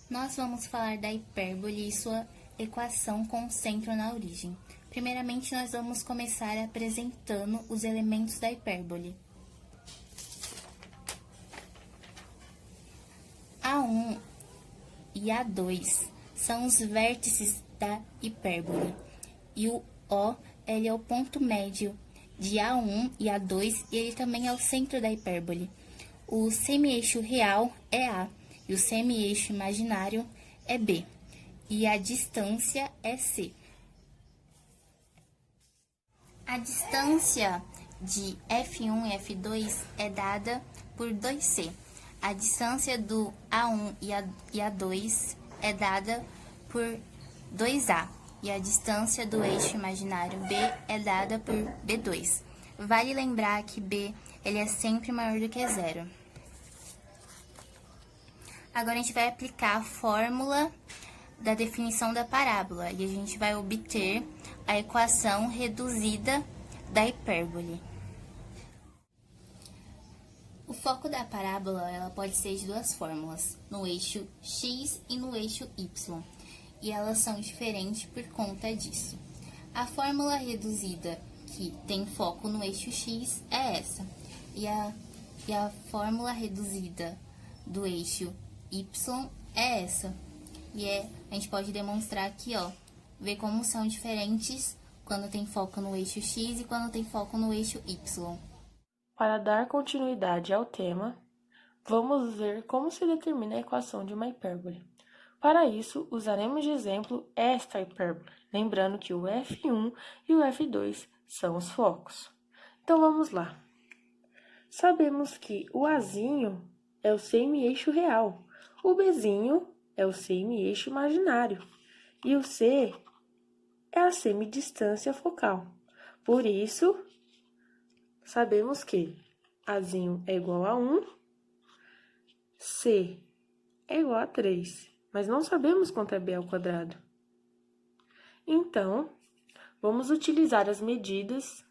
Nós vamos falar da hipérbole e sua equação com centro na origem. Primeiramente, nós vamos começar apresentando os elementos da hipérbole. A1 e A2 são os vértices da hipérbole, e o O ele é o ponto médio de A1 e A2, e ele também é o centro da hipérbole. O semi-eixo real é A, e o semi-eixo imaginário é B, e a distância é C. A distância de F1 e F2 é dada por 2C. A distância do A1 e A2 é dada por 2A. E a distância do eixo imaginário B é dada por B2. Vale lembrar que B ele é sempre maior do que zero. Agora a gente vai aplicar a fórmula da definição da parábola e a gente vai obter a equação reduzida da hipérbole. O foco da parábola ela pode ser de duas fórmulas, no eixo x e no eixo y, e elas são diferentes por conta disso. A fórmula reduzida que tem foco no eixo x é essa, e a fórmula reduzida do eixo y é essa. A gente pode demonstrar aqui, ó, ver como são diferentes quando tem foco no eixo x e quando tem foco no eixo y. Para dar continuidade ao tema, vamos ver como se determina a equação de uma hipérbole. Para isso, usaremos de exemplo esta hipérbole, lembrando que o F1 e o F2 são os focos. Então, vamos lá. Sabemos que o Azinho é o semi-eixo real, o Bzinho é o semi-eixo imaginário e o C é a semidistância focal. Por isso, sabemos que Azinho é igual a 1, C é igual a 3, mas não sabemos quanto é B ao quadrado. Então, vamos utilizar as medidas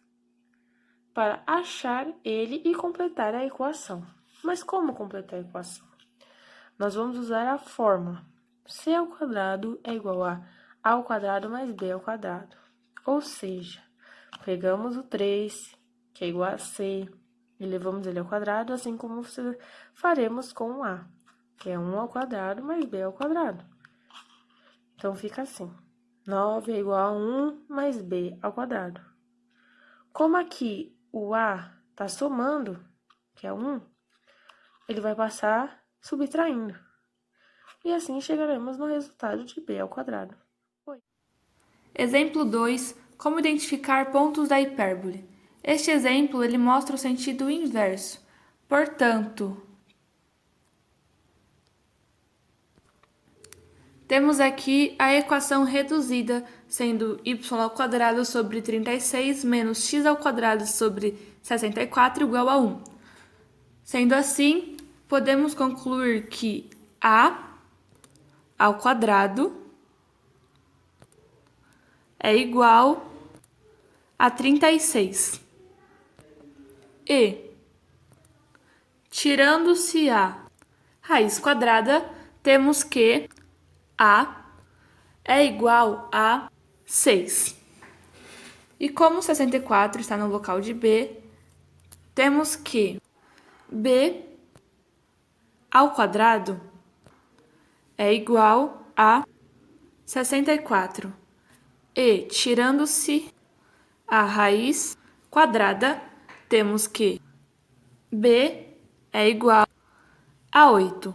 para achar ele e completar a equação. Mas como completar a equação? Nós vamos usar a fórmula C ao quadrado é igual a ao quadrado mais B ao quadrado. Ou seja, pegamos o 3, que é igual a C, e levamos ele ao quadrado, assim como faremos com o A, que é 1 ao quadrado mais B ao quadrado. Então, fica assim, 9 é igual a 1 mais B ao quadrado. Como aqui o A está somando, que é 1, ele vai passar subtraindo. E assim chegaremos no resultado de B ao quadrado. Exemplo 2. Como identificar pontos da hipérbole. Este exemplo ele mostra o sentido inverso. Portanto, temos aqui a equação reduzida, sendo y ao quadrado sobre 36 menos x ao quadrado sobre 64 igual a 1. Sendo assim, podemos concluir que a ao quadrado é igual a 36. E, tirando-se a raiz quadrada, temos que a é igual a 6. E como 64 está no local de B, temos que B ao quadrado é igual a 64. E, tirando-se a raiz quadrada, temos que B é igual a 8.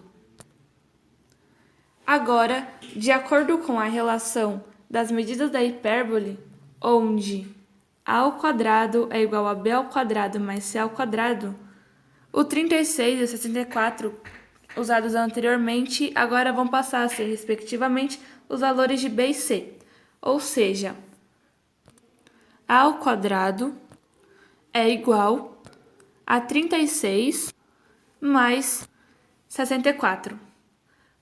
Agora, de acordo com a relação das medidas da hipérbole, onde a ao quadrado é igual a b ao quadrado mais c ao quadrado, o 36 e o 64 usados anteriormente agora vão passar a ser, respectivamente, os valores de b e c. Ou seja, a ao quadrado é igual a 36 mais 64.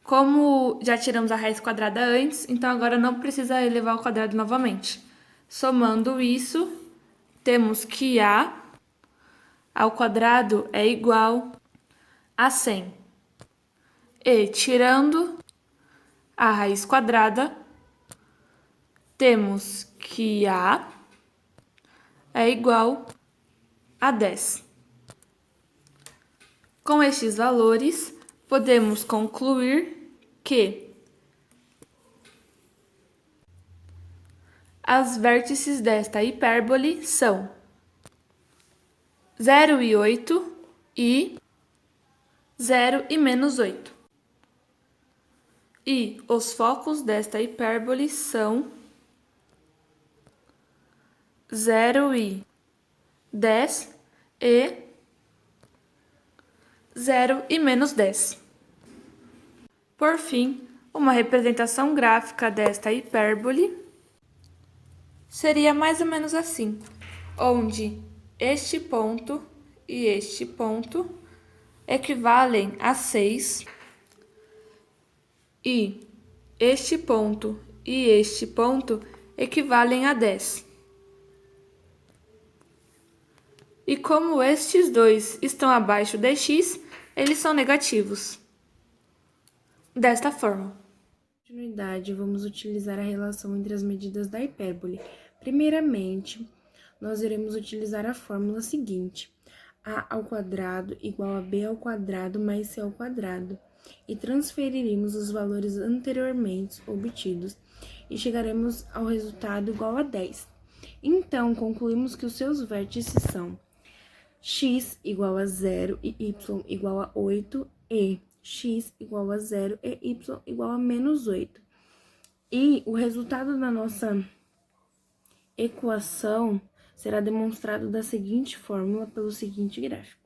Como já tiramos a raiz quadrada antes, então agora não precisa elevar ao quadrado novamente. Somando isso, temos que a ao quadrado é igual a 100. E tirando a raiz quadrada, temos que A é igual a 10. Com estes valores, podemos concluir que as vértices desta hipérbole são 0 e 8 e 0 e menos 8. E os focos desta hipérbole são 0 e 10 e 0 e menos 10. Por fim, uma representação gráfica desta hipérbole seria mais ou menos assim, onde este ponto e este ponto equivalem a 6 e este ponto e este ponto equivalem a 10. E como estes dois estão abaixo de x, eles são negativos. Desta forma. Continuidade, vamos utilizar a relação entre as medidas da hipérbole. Primeiramente, nós iremos utilizar a fórmula seguinte: a ao quadrado igual a b ao quadrado mais c ao quadrado, e transferiremos os valores anteriormente obtidos e chegaremos ao resultado igual a 10. Então, concluímos que os seus vértices são x igual a 0 e y igual a 8 e x igual a 0 e y igual a menos 8. E o resultado da nossa equação será demonstrado da seguinte fórmula pelo seguinte gráfico.